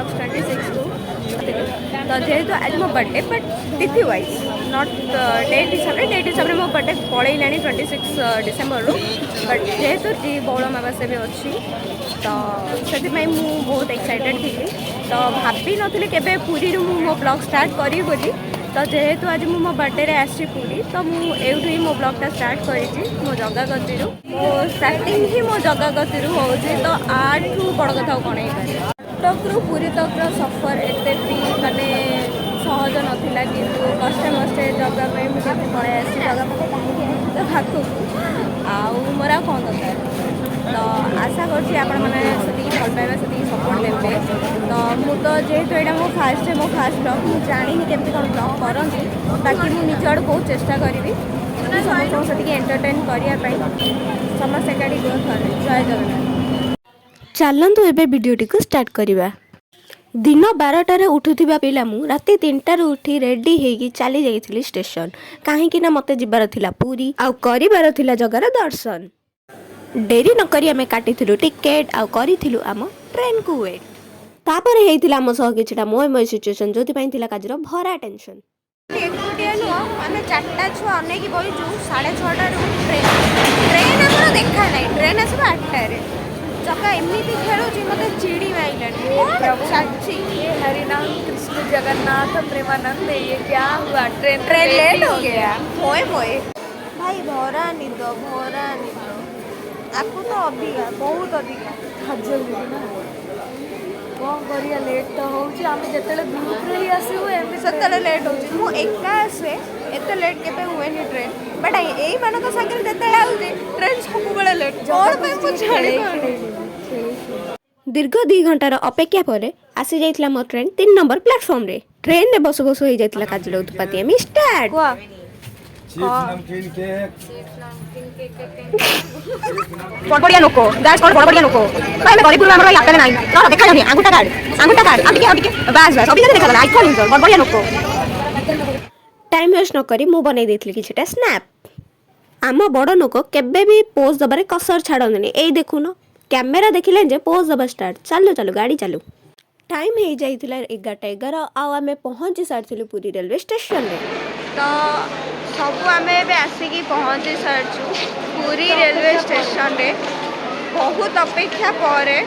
Blogs 26 को तो जेहेतु आज मो बर्थडे बट तिथि वाइज नॉट डेट हिसाब से मो बर्थडे पलैला 26 डिसेम्बर रु बट जेहेतु बौल अमावास्या भी अच्छी तो से बहुत एक्साइटेड थी तो भाभी नी के पुरी मो ब्लॉग स्टार्ट करी बोली तो जेहेतु आज मो बर्थडे आसी पुरी तो मुझे ही मो ब्लॉगटा स्टार्ट करी मो जगह गति मो स्टार्टिंग ही मो जगह गति हो तो आठू बड़ कथा कौन कटक रु पुरी तक सफर एत भी मानने सहज नाला कि कष्टे मस्ते जगह मुझे पलि आसी जगह पाखक आउ मोर कौन दरकार तो आशा करुँच आपण मैंने भल पाइबा से सपोर्ट देते तो मुझे तो जेहेतु यहाँ मो फास्ट ब्लॉग मुझे जानी केमती कौन ब्लॉग करती बाकी मुझे निज आड़ बहुत चेष्टा करी समस्त से एंटरटेन करने समस्त एकाठी ग्रोथ जय जगन्नाथ चलतु एबे वीडियोटी को स्टार्ट करवा दिन 12टार उठुवा पिला मु राति 3टार उठी रेडी होगी चली जाइली स्टेशन कहीं मत जीवार थिला पूरी आउ करिवार थिला जगार दर्शन डेरी नकरी आमे काटिथिलु टिकेट आउ करिथिलु आम ट्रेन को वेट तापर हेइथिला आम सह किछटा मोय मोय सिचुएशन जोति पई थिला काजर भरा टेंशन एकुटिया नु आमे चारटा छुआ अनेकी बइजु 6:30 रु ट्रेन हमर देखा नै ट्रेन आसब 8टा रे जका एमिति खेलुची मते चिड़ी माइलानी प्रभु साची ये हरिनाम कृष्ण जगन्नाथ प्रेमानंद ये क्या हुआ ट्रेन लेट हो गया मोय मोय भाई भरा निद आपको तो अधिका बहुत अधिका हजर कौन करिया लेट तो होउची आमे जतले ग्रुप रे ही आसीबो एमे सतले लेट होउची मु एका आसे एते लेट केबे हुएनी ट्रेन बट एई मानक संगे जतले आउची ट्रेन सब बेले लेट और पे मु छाड़ी दीर्घ 2 घंटार अपेक्षा पर आसी जाइतला मो ट्रेन 3 नंबर प्लेटफॉर्म रे ट्रेन रे बस बस होई जाइतला काजल उत्पत्ति एमी स्टार्ट बड़बड़िया नको गैस कौन बड़बड़िया नको भाई मैं गरीब हमरा याद नहीं ना देखा नहीं अंगूठा काट अभी बस अभी देखा गला आइफोन यूजर बड़बड़िया नको टाइम वेस्ट न करी मु बनै देथली किछटा स्नैप आम बड़ नको केबे भी पोज दबारे कसर छाड़नी एई देखुनो कैमेरा देखिले जे पोज दबा स्टार्ट चलो गाड़ी चालू टाइम हो जाइथिला 11:11 आउ आमे पहुंची सारथिलु पुरी रेलवे स्टेशन रे तो सब आमे बे आसिकी पहुंची सारछु पुरी रेलवे स्टेशन रे बहुत अपेक्षा परे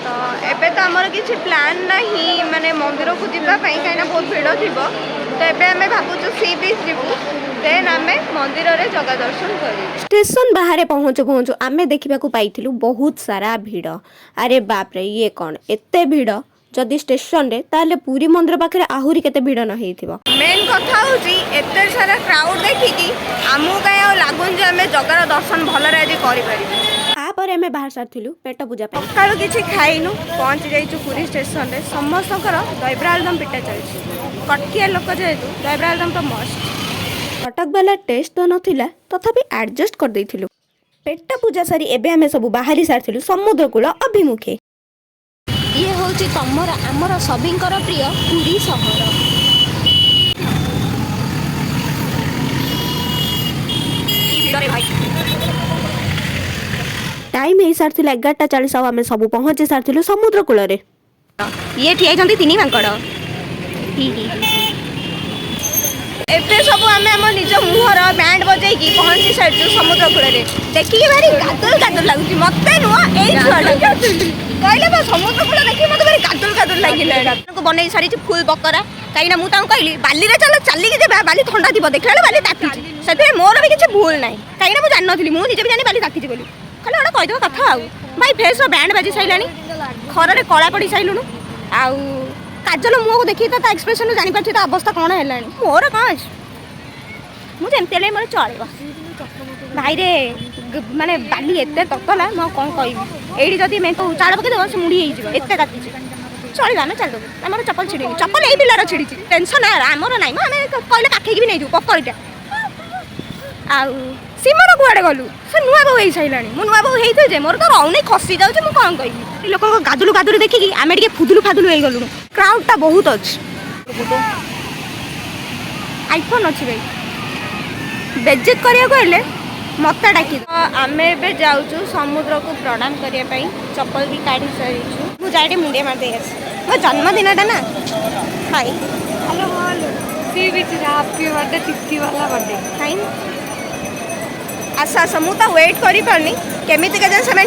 तो एबे तो हमर किछि प्लान नहीं माने मंदिर को जिबा पई काइना बहुत भीड़ थिबो तो एबे आमे भाबुछु सी बीच जिबु देन आमे मंदिर रे जगह दर्शन करी स्टेशन बाहर पहुंचु आमे देखिबा को पाइथिलु बहुत सारा भीड़ अरे बाप रे ये कोन एते भीड़ जदि स्टेशन रे ताले पूरी मंदिर पाखे आहुरी केते भीड़ न हेइथिबो मेन कथा होची एते सारा क्राउड देखिकी आमु काय लागुन जे हमें जगार दर्शन भल रे आज करि परिबे आ पर हमें बाहर सारथिलु पेट पूजा पे कालो किछि खाइनु पहुंच जाइछु पुरी स्टेशन रे समस्तकर दइब्रा आलदम पिटा चलछि कटकिया लोक जेतु दइब्रा आलदम तो मस्त कटक वाला टेस्ट तो नथिला तथापि एडजस्ट कर दैथिलु पेट पूजा सारी एबे हमें सब बाहरी सारथिलु समुद्र कूल अभिमुखे ये होची तमर आमर सबिंकर प्रिय पुरी सहर टाइम हो सारी 11:40 आम सब पहुँची सारी समुद्र कूल ये ठिया 3 मांकड़ एते सब आम आम निज मुहर बैंड बजेकी पहुँची सारी समुद्र कूल देखिए भारी गादुल लगुच मत नुह कहले बा समुद्र कूल देखि मते भारी गादुल लागिला को बनै सारी फुल बकरा काईना मु ताऊ कहली बाली रे चली के जेबा बाली ठंडा दिबो देखला बाली ताती सेते मोर भी किछ भूल नाही काईना मु जान नथली मु निजे भी जानि बाली ताती बोली खाली ओडा कहि दो कथा आउ भाई फेस रो बैंड बाजी साइलानी खर रे कळा पड़ी साइलुनु आउ काजल मुह को देखि ता एक्सप्रेशन जानि परछि ता अवस्था कोन हेलानी मोर कास मु जेमतेले मोर चलेबा भाई रे माने बाली एते ततला म कोन कहिबी एडी जदी मैं तो चाड़ पके देबो से मुड़ी हे जिवो एते ताती चलिबा ना चल दो हमर चप्पल छिड़ी चप्पल एई बिलार छिड़ी टेंशन ना हमर नाही माने कहले काखे की भी नै जु पकड़टा आउ सीमर कुआडे गलु से नुआ बहु हे साइलानी मु नुआ बहु हेइथे जे मोर तो रौनी खसी जाउछ मु कोन कहिबी लोक गादुलु देखि कि आमे टिके फादुलु हे गलु क्राउड ता बहुत अछि आईफोन अछि भाई बेज्जत करिया कहले मत डाकी आम ए जाऊँ समुद्र को प्रणाम करने चप्पल भी काढ़ी सारी मुझे मुंडिया मारदे मो जन्मदिनटा ना हाई हेलो हेलो सी बीच हैप्पी बर्थडे तिथि वाला बर्थडे फाइन आस आस मुझे वेट करी पारनी केमी से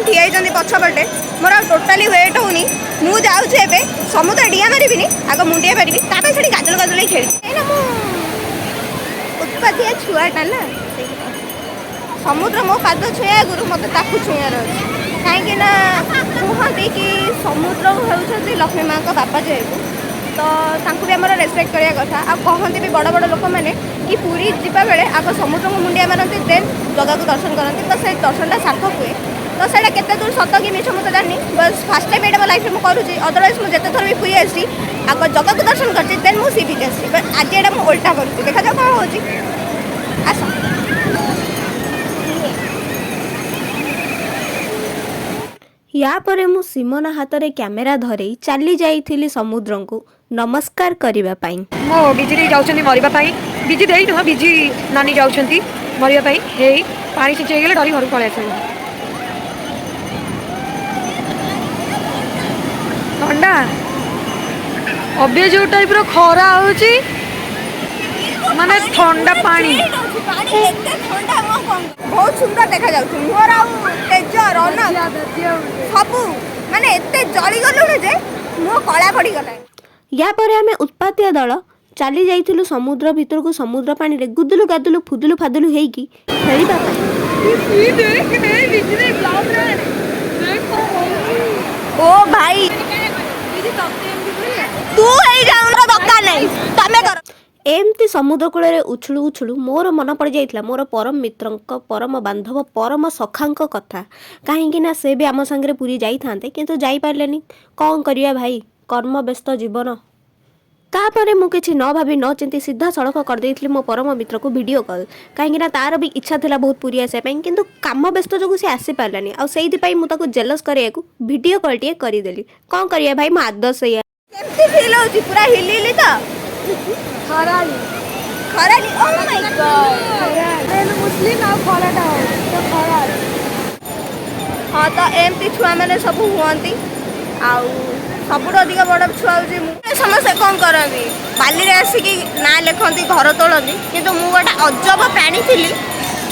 ठिया होती पछपटे मोर टोटाली वेट होनी मुझे समुद्र डिया मारिनी आग मुंडिया मारि से गाजल गाजल खेली उत्पातिया छुआटा ना समुद्र मो पाद छुआ आगु मत छुआर अच्छे कहीं कहते कि समुद्र होती लक्ष्मी माँ का बापा जेहेतु तो भी आम रेस्पेक्ट करवा कथा आ कहते भी बड़ बड़ लोक मैंने कि पूरी जावा बेले आग समुद्र को मुंडिया मारती देन जगह को दर्शन करती तो से दर्शन सार्थक हुए तो सैटा केते दूर सत कि मिछ मुझे जानी बस फास्ट टाइम ये लाइफ में करुँची अदरवाइज मुझे थर भी पुरी आसी आग जगह को दर्शन कर देन मुझे सी बीच आसी बट आज ये मुझे उल्टा करुँची देखा जाओ कौन हो आस या परे मु सिमोना हाथ रे कैमेरा धरे चली जाइथिली समुद्र को नमस्कार करिबा पाई मो बिजी दे जाउछनी मरिबा पाई बिजी देई न बिजी नानी जाउछंती मरिबा पाई हे पानी छिचे गेले डरी घर पळे आछन ठंडा अबे जो टाइप रो खरा होची माने ठंडा पानी बहुत सुंदर देखा जाउछ मोर आ तेज रौनक सब माने एते जळी गलुने जे मो कला पड़ी गला या परे हमें उत्पातिया दल चली जाइथिलु समुद्र भीतर को समुद्र पानी रे गुदुलु गादुलु फुदुलु फादुलु हेकी खेलिबा पाई देख ने बिजली ब्लॉग रे देखो ओ भाई तू हे जाउन दरकार नहीं तमे कर एमती समुद्र कूल उछुलू उछुलू मोर मन पड़ जाइथिला मोर परम मित्र परम बांधव परम सखांक कथा कहीं से भी आम सांगे पूरी जाई थांते किंतु जाई पारलेनी कौन करिया भाई कर्म व्यस्त जीवन तापरे मु किछि न भाभी न चिंती सीधा सड़क कर देइथिली मो परम मित्र को वीडियो कॉल कहीं तार भी इच्छा थिला बहुत पूरी आसे पई किंतु काम व्यस्त जो से आसी पारलानी आ सेइथि पई मु ताको जेलस करिया को वीडियो कॉल टिए करी देली कौन करिया भाई मो आदर्श या केमती फील होची पूरा हिलिली तो खराली खराली ओह माय गॉड मैं मुस्लिम आ खराटा हो तो खराली हाँ तो एमती छुआ मैंने सब हुआंती आउ सबुठ अधिक बड़ छुआ हूँ समस्ते कौन करती बाली रे आसिकी ना लिखती घर तोलती किंतु मु गोटे अजब प्राणी थी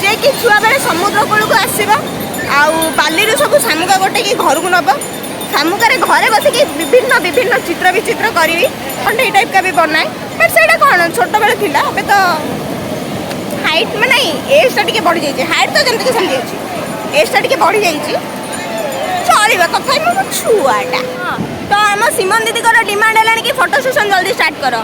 जे कि छुआ बेले समुद्र कूल को आसब आउ बाली सब शामुका गोटे कि घर को नब शामुकार घरे बसिकी विभिन्न विभिन्न चित्र विचित्र करी कंटे टाइप का भी बनाए बट से कौन छोट बेले थी अबे तो हाइट में नहीं एजटा टी बढ़ी जाइए हाइट तो जमती सेमती अच्छी एजटा टी बढ़ी जाइए चलवा तथा मो छुआटा तो आम सीमन दीदी को डिमांड है कि फोटो सेशन जल्दी स्टार्ट कर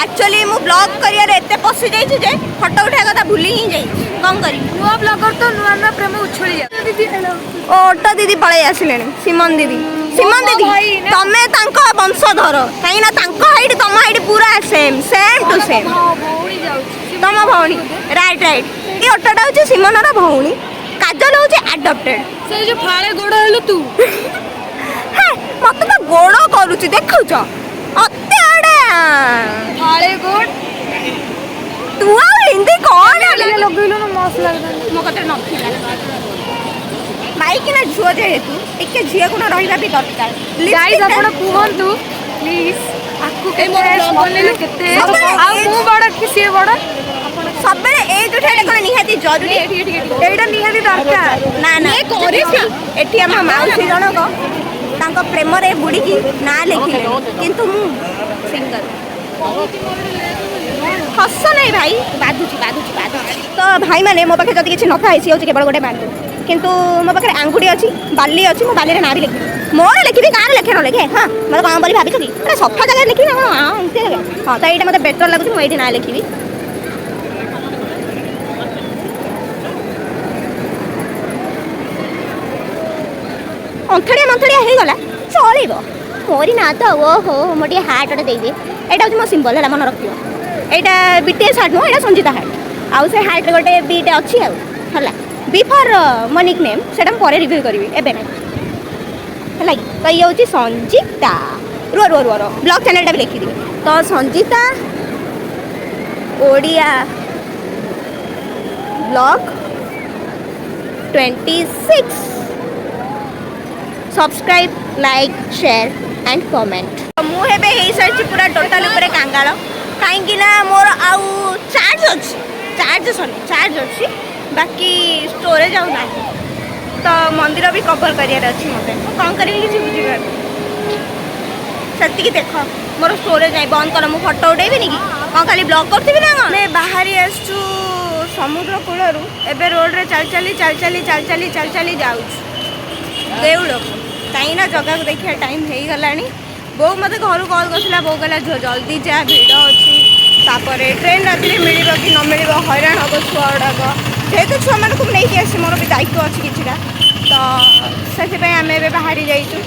एक्चुअली मु ब्लॉग करियर एते पसी जाई जे फोटो उठा कथा भूली ही जाई कौन करी नुआ ब्लॉगर तो नुआ नुआ प्रेम उछली जा दीदी हेलो ओटा दीदी पळे आसिले सीमन दीदी तमे तांको वंशधर कहीं ना तांको हाइट तम हाइट पूरा सेम सेम टू सेम भौणी जाउछी तम भौणी राइट राइट ये ओटाटा होची सीमनर भौणी काजल होची एडॉप्टेड से जो फाळे गोड़ हेलु तू मत तो गोड़ करूची देखुछ अत्ते आडे फाळे गोड़ तू आ हिंदी कौन ले लगइलो न मस्त लागदा मो कते नथिला माइक ना झुओ जेहेतु टिके झिया को रहिबा भी दरकार गाइस आपण कुहंतु प्लीज आकु केते स्मॉल केते आ मु बड़ कि से बड़ सबे ए जो ठेडे कोन निहाती जरूरी एटा निहाती दरकार ना ना ए करी एठी हम माउसी जनक तांको प्रेम रे बुडी की ना लेखिले किंतु मु सिंगल हस नहीं भाई बाधुची तो भाई माने मो पाखे जदी किछि न थाइ सी होछि केवल गोटे बांधु किंतु मो पाखे आंगुठी अछि बाली अछि मो बाली रे ना भी लिखि मोर लिखिबी कार लेखे न लेखे हां मते काम बोली भाबी छी अरे सफा जगह लिखि ना हां एते हां तो एटा मते बेटर लागुछि मो एठी ना लिखिबी अंथड़िया हो गला चलो मोरी ना तो ओहो मोटे हार्ट गोटे देदे यहाँ हूँ मो सिंबल है मन रखियो यहाँ बीटीएस हार्ट नुह यहाँ संजीता हार्ट आउ से हार्ट गोटे बीटे अच्छी है बी फॉर मो निक नेम से पर रिव्यू करी एबे है तो ये हूँ संजीता रुआ रुआ रुआ ब्लॉग चैनल भी लिखिदी तो Sanjita Odia blog 26. Subscribe like share and comment मुझे हो सारी पूरा टोटाल ऊपर कांगाल कहीं मोर आउ चार्ज अच्छी बाकी स्टोरेज आउ ना तो मंदिर भी कवर करार अच्छी मत कौन करी किसी बुझीपार से देख मोर स्टोरेज नहीं बंद कर मुझे फटो उठेबी कि कौन खाली ब्लॉग करती ना मैं बाहरी आसु समुद्र कूलर एवं रोड रे चल चली जाऊँ देउल कहीं जगह को देखिए टाइम हो गला बो मत घर कल कर बो कहला जल्दी जा भिड़ अच्छी तापर ट्रेन राति मिल कि न मिल हैरान हम छुआ गुड़ाक जेहेतु छुआ मान को नहीं आसी मोर भी दायित्व अच्छी किसीटा तो से आम ए बाहरी जाइए जी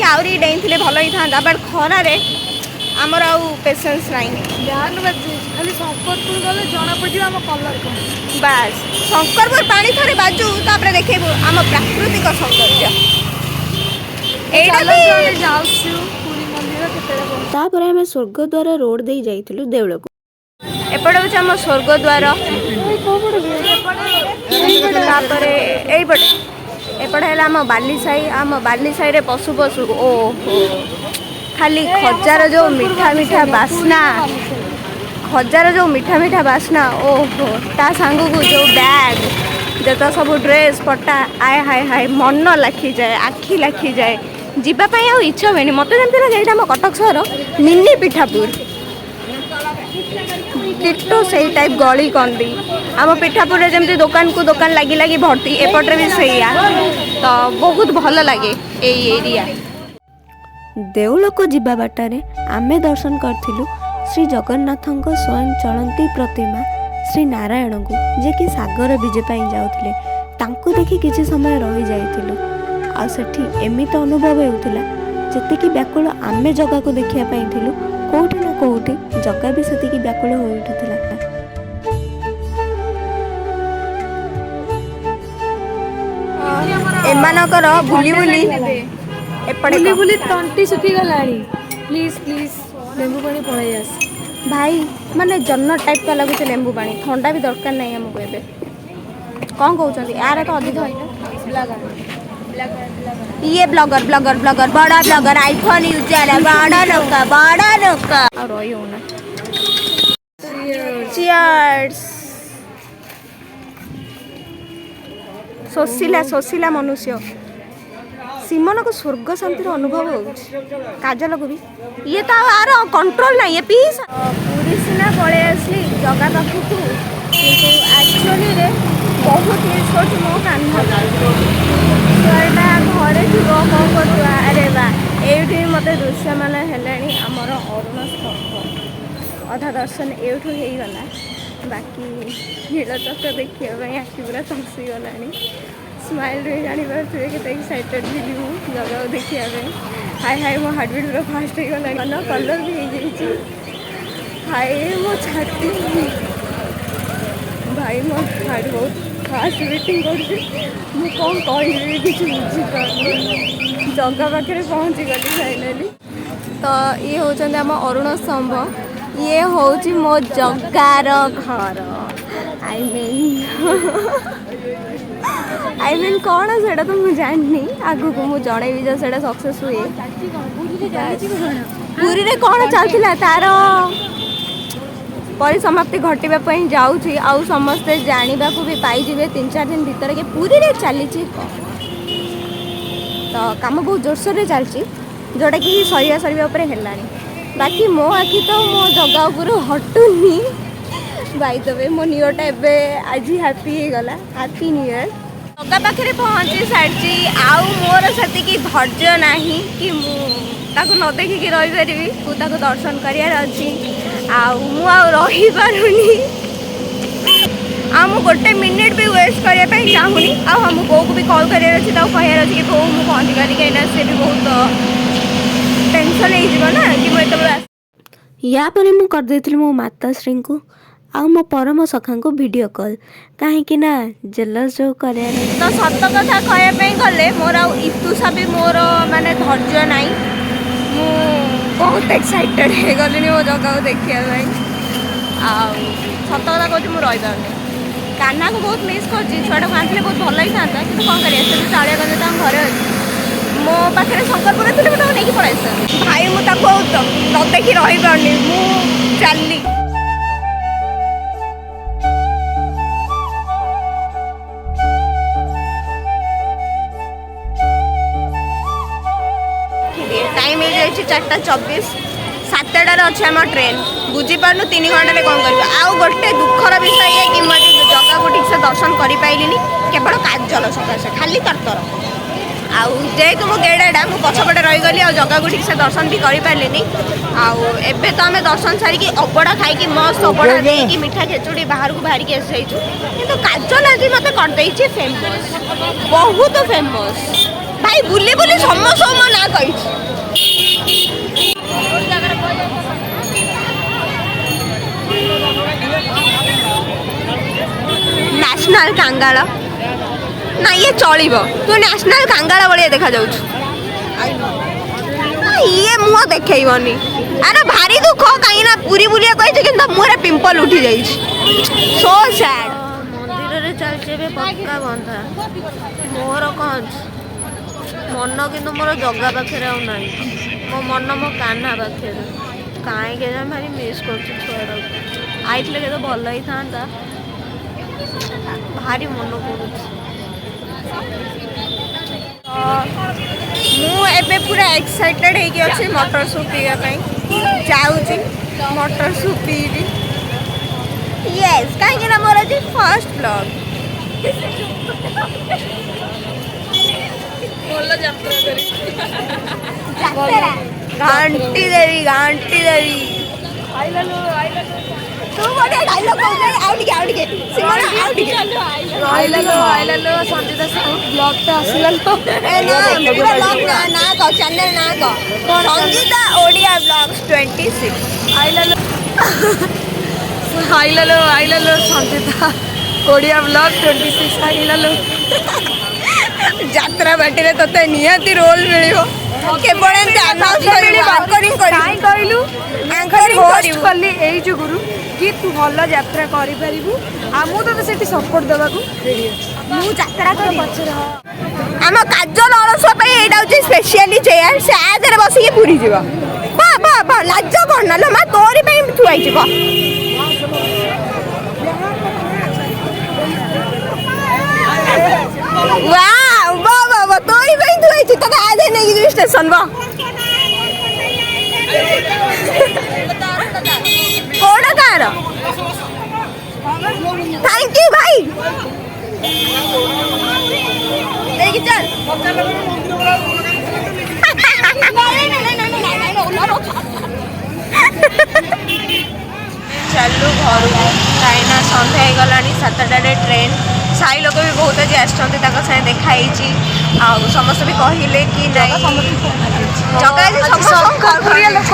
आहरी डेई भल ही था बट खरारे आमर आउ पेसेंस नहीं खाली शंकरपुर गले जना पड़े आम कलर बास शंकरपुर पानी थोड़े बाजू तापर देखो आम प्राकृतिक सौंदर्य तापर आम स्वर्गद्वार रोड दे जाइलु देउल को एपटे हूँ आम स्वर्गद्वार तापर एपटे एपटे है आम बाली साई रे पशु पशु ओहो खाली खजार जो मीठा मीठा बास्ना खजार जो मीठा मीठा बास्ना ओहो ता सांग को जो बैग जो सब ड्रेस पट्टा आए हाय हाय मन लाखी जाए आखि लाखी जाए जीवाई आ इच्छा हुए मत जमी लगे आम कटक सहर मिनी पिठापुर टिटो से टाइप गली कंदी आम पिठापुर जमी दुकान को दुकान लगी लगी भर्ती एपटे भी सैया तो बहुत भल लगे एरिया देउल को जीवा बाटारे आमे दर्शन करथिलु श्री जगन्नाथंक स्वयं चलंती प्रतिमा श्री नारायण को जे कि सागर विजे पाई जाउथिले तांको देखि किछि समय रही जाइथिलु आ सेठी एमित अनुभव हेउथिला जेतिकी व्याकुल आमे जगह को देखिया पाई थिलु कोठी ना कोठी जगह भी सेतिकी व्याकुल होई उठुथिला एमानकर बुली बुली एपटे बुली तंटी सुखी गलानी प्लीज प्लीज लेंबू पानी पळाई आस भाई माने जन्न टाइप का लगुच लेंबू पानी ठंडा भी दरकार नहीं हमको एबे कौन कहते यार तो अधिक ये ब्लॉगर ब्लॉगर ब्लॉगर बड़ा ब्लॉगर आईफोन यूजर है बड़ा लोग और रही हो ना चीयर्स सोशिला मनुष्य सीमन को स्वर्ग शांतिर अनुभव हो काजल को भी ये तो आर कंट्रोल ना ये पीस पूरी सीना पड़े आसली जगह पाखक किंतु एक्चुअली रे बहुत मिस कर मो कान छुआटा घरे थी कौन कर अरे बा ये मत दृश्य मान है आमर अरुण स्तंभ अधा दर्शन एठू हो गला बाकी नीलचक्र देखा आखि पूरा तसी गला स्माइल रे जापारे के एक्साइटेड थी मुझे जगह देखा हाय हाय मो हार्टबिट पूरा फास्ट हो गला मन कलर भी हो हाय मो छाती भाई मो हार्ट बहुत फास्ट बीटिंग कर कौन कह किसी बुझीपार जगह पाखे पहुँची गली फाइनाली तो ये होचंदी आम अरुण स्तंभ ये होची मो जगार घर आई मीन कौन से तो मुझे जाननी आगु को मुझे जनइबी जो से सक्सेस हुए पूरी रे कौन चलता तार परिसमाप्ति घटापी जाऊँगी आउ समस्ते जानवा भी पाइबे 3-4 दिन भीतर के पूरी रे चली तो काम बहुत जोरसोर चलती जोटा कि सरिया है बाकी मो आखि तो मो जगह उपर हटुनी बाई दबे मो न्यू इयरटा एवं आज हैप्पी गला हैप्पी न्यू इयर जगह पाखे पहुँची सारी आउ मोर से धैर्य ना कि ताको न देखिकी रही पारि दर्शन करार अच्छी रही पारुनी आम गोटे मिनिट भी वेस्ट करने चाहूनी आम बो को भी कॉल करार अच्छी कहार अच्छी कि बो मुझे पहुँची गली कहीं सी भी बहुत टेंशन हो ना कि मुझे या पर मु कर देती मो माताश्री को आ मो परम सखा को वीडियो कॉल कहीं ना जेलस जो कर तो सत कथा कहवाई गले मोर आतुषा भी मोर माने धैर्य नाई मु बहुत एक्साइटेड हो गली मो जगह को देखा सत कथा कहूँ मुझे रही कान्हा को बहुत मिस कर छुआटा को आनते बहुत भल ही था कि कौन करें से चालिया गंज तक घरे अच्छे मो पाखे शंकरपुर थी मुझे नहीं पड़े भाई मुझे न देखी रही पारनी चलनी टाइम हो जाए 4:24 7टार अच्छे आम ट्रेन बुझीपारू 3 घंटे कौन कर आउ गोटे दुखर विषय ये कि मुझे जगह को ठीक से दर्शन कर पाइलिनी केवल काजल सकाशे खाली तरतर आउ जेहेतु मो गेड़ाटा मुझे पछपटे रहीगली आ जगह को ठीक से दर्शन भी कर पारे आउ एबे तो आम दर्शन सारिकी अबड़ा खाई मस्त अबड़ा देकी मिठा खेचुड़ी बाहर को बाहर की आसी कि काजल आज मत करदे फेमस बहुत फेमस भाई बुली बुली समस्त मो ना कही नेशनल कांगाल ना ये चलो तू नेशनल कांगाल भाया देखा जाऊ ये मुह देखनी अरे भारी दुख कहीं ना पूरी बुलिया कही कि मुहरे पिंपल उठी जाइए सो सैड मंदिर चलचे पक्का बंधा मोर कौन मन कि मोर जगह पाखे आना मो मन मो कान्हा पाखे कहीं भारी मिस कर छुआ आईले के भल ही था भारी मन मुझे पूरा एक्साइटेड होगी मटर सूप पीवाई जाऊँगी मटर सूप पीबी यस कहीं मोर आज फर्स्ट ब्लॉग घंटी देवी तू बढ़िया डायलॉग आउट संजीता ब्लॉग तो आसला ना कह चैनल ना कह संगीता ओडिया ब्लॉग्स 26 आइलालो संजीता ओडिया ब्लॉग 26 आइलालो यात्रा बाटी तोते निहाती रोल मिलियो केवल कली यही जुगुरु कि तू भल यात्रा करू आ मुझे सपोर्ट देवा आम काजल अलसुआ यहाँ हूँ स्पेशली चेयर से आगे बसिक पूरी जीव बा लाज कौन ना माँ तोरी थुआई तोरी थुआई तो आधे नहीं स्टेशन कौन कार थैंक यू भाई चल चलू घर को कहीं सन्ध्या हो गला 7टारे ट्रेन साई लोक भी बहुत आज आसते देखाई समस्त भी कहले कि शंकरपुरिया लोक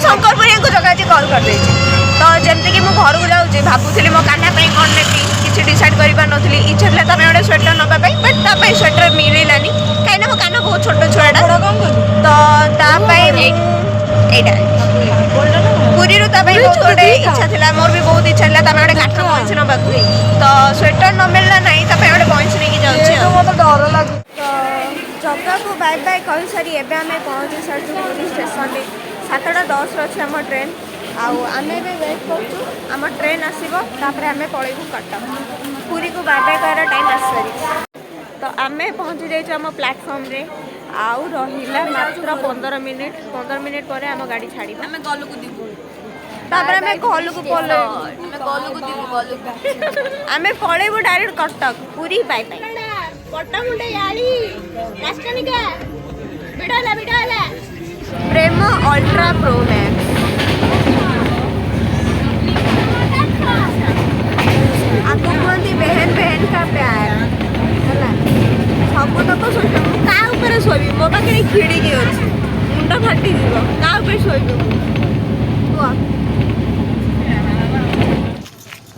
शंकरपुरिया को जगह कल कर तो जमीक मुझे घर को जाऊँगी भावुली मो कान्हा कौन नेबी किसी डिसाइड कर पारी इच्छा था गोटे स्वेटर नापी बट स्वेटर मिललानी कहीं मो कान्हा बहुत छोट छुआटा तो पुरी बहुत गोटे इच्छा था मोर भी बहुत इच्छा था गोटे काठ बंश नाक तो स्वेटर न मिलला ना गोटे बंश नहीं जाऊँ डर लगे जगह को बाय बाय कही सारी एवं आम पहुँची सारी पुरी स्टेशन 7:10 अच्छे आम ट्रेन आम वेट करूँ ट्रेन आसो आम पलैबू कटक पुरी को बाय बाय कर टाइम आस सारी तो आम पहुँची जाइए आम प्लाटफर्म रे आउ रहिला मात्र 15 मिनिट पर आम गाड़ी छाड़ी आम गलु को दीबू आम गलु को आम पलैबू डायरेक्ट कटक पुरी बाय बाय पट्टामुंडे याली राष्ट्रनिका बिडाला प्रेम अल्ट्रा प्रो मैक्स आपको कहती बहन बहन का प्यार है सब तक शोबी क्या शोबी मो पाखे खिड़की अच्छी मुंड फाटी क्या शोबी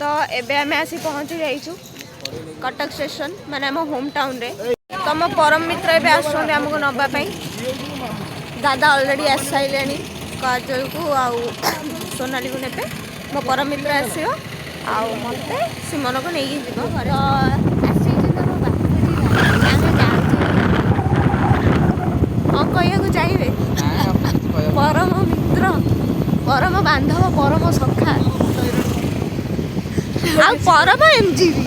तो एबे आम आसी पहुँची जाइछु कटक स्टेशन माने आम होम टाउन रे तो मो परम मित्र एबे आसुछन्ते हमको नबापी दादा ऑलरेडी आस सारे काजल को आउ सोनाली को नेबे मो परम मित्र आसो ଆଉ ମୋତେ ସୁମନକୁ ନେଇକି ଯିବ ଘରେ। ଆସିଛି ତମ ବାପା କ'ଣ କହିବାକୁ ଚାହିଁବେ? ପରମ ମିତ୍ର, ପରମ ବାନ୍ଧବ, ପରମ ସଖା ଆଉ ପରମ ଏମଜିବି।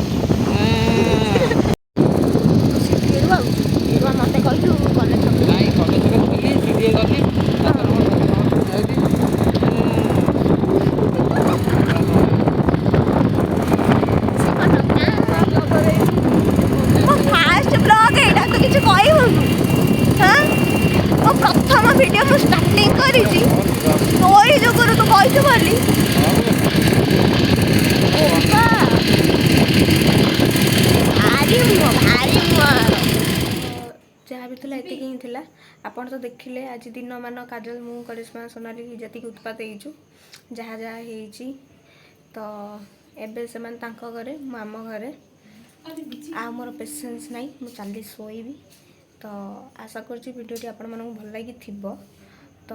ମୋତେ କହିଲୁ କଲେଜ ଫାଷ୍ଟ ବ୍ଲଗ ଏଇଟା ତୁ କିଛି କହିବୁନୁ? ହଁ ମୋ ପ୍ରଥମ ଭିଡ଼ିଓ ମୁଁ ଷ୍ଟାର୍ଟିଂ କରିଛି ତୋରି ଯୋଗୁରୁ ତୁ କହିଛୁ ବୋଲି। ଯାହା ବି ଥିଲା ଏତିକି ହିଁ ଥିଲା। ଆପଣ ତ ଦେଖିଲେ ଆଜି ଦିନମାନ କାଜଲ, ମୁଁ, କରିଶ୍ମା, ସୋନାଲି ଯେତିକି ଉତ୍ପାତ ହେଇଛୁ, ଯାହା ଯାହା ହେଇଛି। ତ ଏବେ ସେମାନେ ତାଙ୍କ ଘରେ, ମୁଁ ଆମ ଘରେ। ଆଉ ମୋର ପେସେନ୍ସ ନାହିଁ, ମୁଁ ଚାଲି ଶୋଇବି। ତ ଆଶା କରୁଛି ଭିଡ଼ିଓଟି ଆପଣମାନଙ୍କୁ ଭଲ ଲାଗିଥିବ। ତ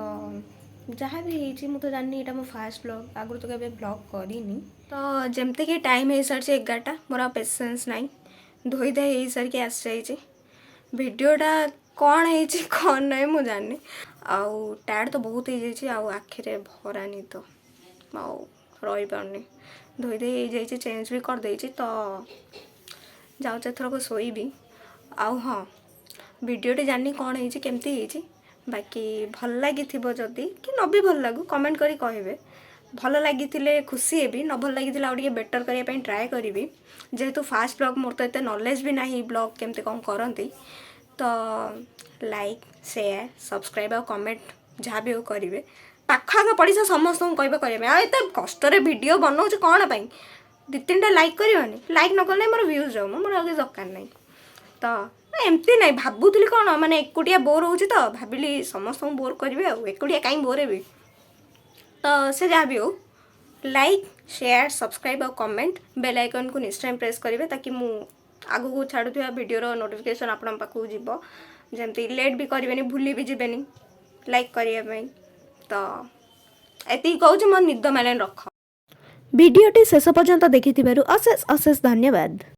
ଯାହା ବି ହେଇଛି ମୁଁ ତ ଜାଣିନି, ଏଇଟା ମୋ ଫାଷ୍ଟ ବ୍ଲଗ୍, ଆଗରୁ ତ କେବେ ବ୍ଲଗ୍ କରିନି। ତ ଯେମିତିକି ଟାଇମ୍ ହେଇସାରିଛି 11ଟା, ମୋର ଆଉ ପେସେନ୍ସ ନାହିଁ। ଧୋଇ ଧାଇ ହେଇସାରିକି ଆସିଯାଇଛି। ଭିଡ଼ିଓଟା କ'ଣ ହେଇଛି କ'ଣ ନାହିଁ ମୁଁ ଜାଣିନି। ଆଉ ଟାୟାର୍ଡ଼ ତ ବହୁତ ହେଇଯାଇଛି, ଆଉ ଆଖିରେ ଭରା ନିଦ, ଆଉ ରହିପାରୁନି। ଧୋଇ ଧାଇ ହେଇଯାଇଛି, ଚେଞ୍ଜ ବି କରିଦେଇଛି। ତ ଯାଉଛି ଏଥରକ ଶୋଇବି। ଆଉ ହଁ, ଭିଡ଼ିଓଟି ଜାଣିନି କ'ଣ ହେଇଛି, କେମିତି ହେଇଛି। ବାକି ଭଲ ଲାଗିଥିବ ଯଦି, କି ନ ବି ଭଲ ଲାଗୁ, କମେଣ୍ଟ କରି କହିବେ। ଭଲ ଲାଗିଥିଲେ ଖୁସି ହେବି, ନ ଭଲ ଲାଗିଥିଲେ ଆଉ ଟିକେ ବେଟର୍ କରିବା ପାଇଁ ଟ୍ରାଏ କରିବି। ଯେହେତୁ ଫାଷ୍ଟ ବ୍ଲଗ୍, ମୋର ତ ଏତେ ନଲେଜ୍ ବି ନାହିଁ ବ୍ଲଗ୍ କେମିତି କ'ଣ କରନ୍ତି। ତ ଲାଇକ୍, ସେୟାର, ସବସ୍କ୍ରାଇବ୍ ଆଉ କମେଣ୍ଟ ଯାହା ବି ହଉ କରିବେ। ପାଖ ଆଖ ପଡ଼ିଶା ସମସ୍ତଙ୍କୁ କହିବେ କରିବା ପାଇଁ। ଆଉ ଏତେ କଷ୍ଟରେ ଭିଡ଼ିଓ ବନାଉଛି କ'ଣ ପାଇଁ? 2-3ଟା ଲାଇକ୍ କରିବନି? ଲାଇକ୍ ନ କଲେ ମୋର ଭ୍ୟୁଜ୍ ଯାଉ, ମୋର ଆଉ କିଛି ଦରକାର ନାହିଁ। ତ ଏମିତି ନାହିଁ, ଭାବୁଥିଲି କ'ଣ ମାନେ ଏକୁଟିଆ ବୋର୍ ହେଉଛି, ତ ଭାବିଲି ସମସ୍ତଙ୍କୁ ବୋର୍ କରିବେ, ଆଉ ଏକୁଟିଆ କାହିଁ ବୋର୍ ହେବି। ତ ସେ ଯାହା ବି ହଉ, ଲାଇକ୍, ସେୟାର, ସବସ୍କ୍ରାଇବ୍ ଆଉ କମେଣ୍ଟ, ବେଲ୍ ଆଇକନ୍କୁ ନିଶ୍ଚୟ ପ୍ରେସ୍ କରିବେ, ତାକି ମୁଁ ଆଗକୁ ଛାଡ଼ୁଥିବା ଭିଡ଼ିଓର ନୋଟିଫିକେସନ୍ ଆପଣଙ୍କ ପାଖକୁ ଯିବ। ଯେମିତି ଲେଟ୍ ବି କରିବେନି, ଭୁଲି ବି ଯିବେନି ଲାଇକ୍ କରିବା ପାଇଁ। ତ ଏତିକି କହୁଛି, ମୋ ନିଦ ମାଇଲାଣି, ରଖ। ଭିଡ଼ିଓଟି ଶେଷ ପର୍ଯ୍ୟନ୍ତ ଦେଖିଥିବାରୁ ଅଶେଷ ଅଶେଷ ଧନ୍ୟବାଦ।